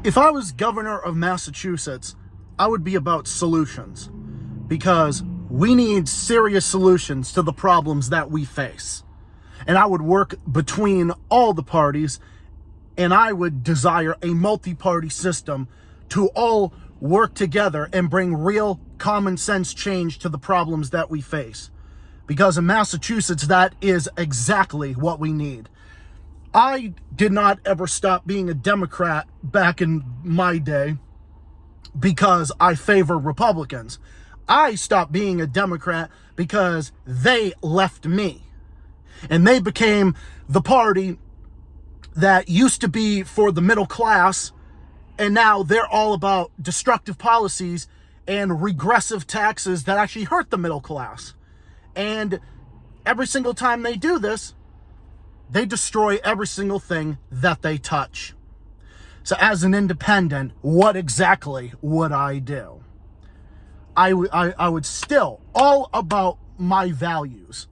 If I was governor of Massachusetts, I would be about solutions, because we need serious solutions to the problems that we face. And I would work between all the parties, and I would desire a multi-party system to all work together and bring real common sense change to the problems that we face. Because in Massachusetts, that is exactly what we need. I did not ever stop being a Democrat back in my day because I favor Republicans. I stopped being a Democrat because they left me. And they became the party that used to be for the middle class, and now they're all about destructive policies and regressive taxes that actually hurt the middle class. And every single time they do this, they destroy every single thing that they touch. So as an independent, what exactly would I do? I would still, all about my values.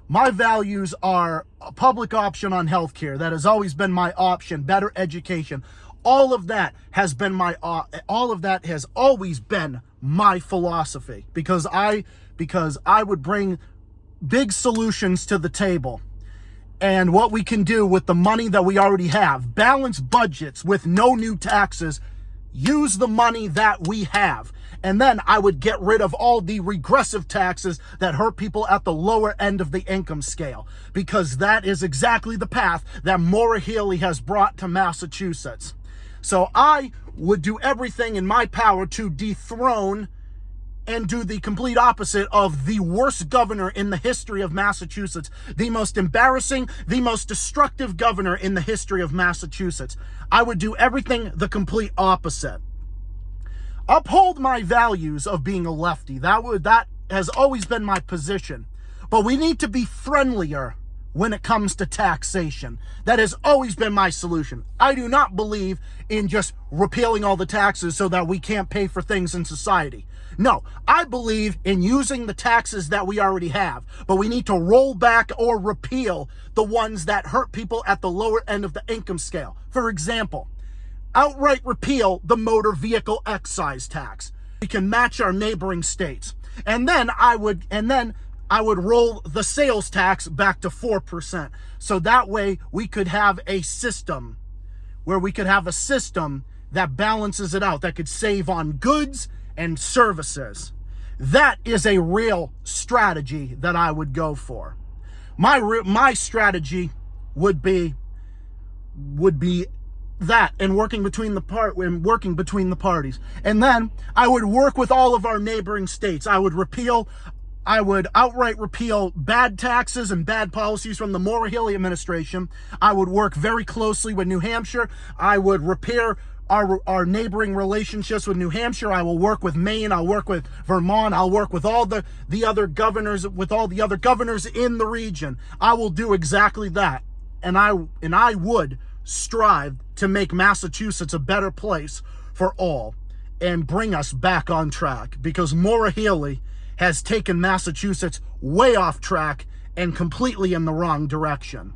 My values are a public option on healthcare. That has always been my option. Better education. All of that has always been my philosophy, because I would bring big solutions to the table. And what we can do with the money that we already have, balance budgets with no new taxes, use the money that we have. And then I would get rid of all the regressive taxes that hurt people at the lower end of the income scale, because that is exactly the path that Maura Healey has brought to Massachusetts. So I would do everything in my power to dethrone and do the complete opposite of the worst governor in the history of Massachusetts, the most embarrassing, the most destructive governor in the history of Massachusetts. I would do everything the complete opposite. Uphold my values of being a lefty. That has always been my position. But we need to be friendlier when it comes to taxation. That has always been my solution. I do not believe in just repealing all the taxes so that we can't pay for things in society. No, I believe in using the taxes that we already have, but we need to roll back or repeal the ones that hurt people at the lower end of the income scale. For example, outright repeal the motor vehicle excise tax. We can match our neighboring states. And then I would roll the sales tax back to 4%. So that way we could have a system that balances it out, that could save on goods and services. That is a real strategy that I would go for. My strategy would be that, and working between the parties. And then I would work with all of our neighboring states. I would outright repeal bad taxes and bad policies from the Maura Healey administration. I would work very closely with New Hampshire. I would repair our neighboring relationships with New Hampshire. I will work with Maine. I'll work with Vermont. I'll work with all the other governors in the region. I will do exactly that. And I would strive to make Massachusetts a better place for all and bring us back on track, because Maura Healey has taken Massachusetts way off track and completely in the wrong direction.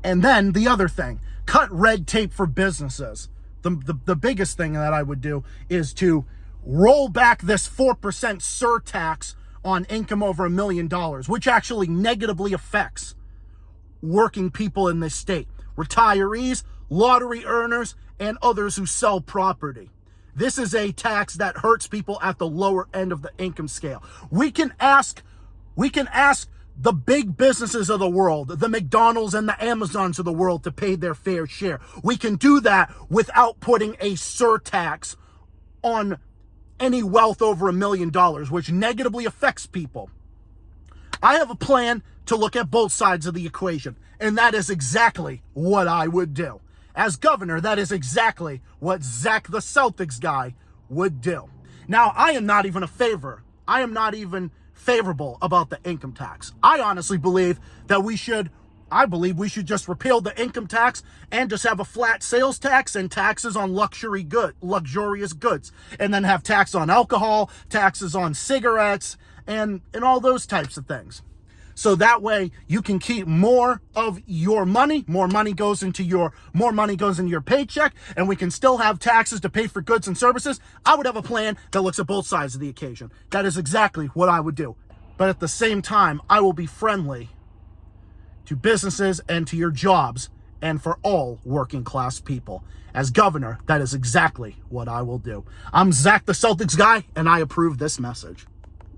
And then the other thing, cut red tape for businesses. The biggest thing that I would do is to roll back this 4% surtax on income over $1 million, which actually negatively affects working people in this state, retirees, lottery earners, and others who sell property. This is a tax that hurts people at the lower end of the income scale. We can ask the big businesses of the world, the McDonald's and the Amazons of the world, to pay their fair share. We can do that without putting a surtax on any wealth over $1 million, which negatively affects people. I have a plan to look at both sides of the equation, and that is exactly what I would do. As governor, that is exactly what Zach the Celtics guy would do. Now, I am not even favorable about the income tax. I honestly believe that we should just repeal the income tax and just have a flat sales tax and taxes on luxurious goods, and then have tax on alcohol, taxes on cigarettes, and all those types of things. So that way you can keep more of your money. More money goes into your paycheck, and we can still have taxes to pay for goods and services. I would have a plan that looks at both sides of the occasion. That is exactly what I would do. But at the same time, I will be friendly to businesses and to your jobs and for all working class people. As governor, that is exactly what I will do. I'm Zach the Celtics guy, and I approve this message.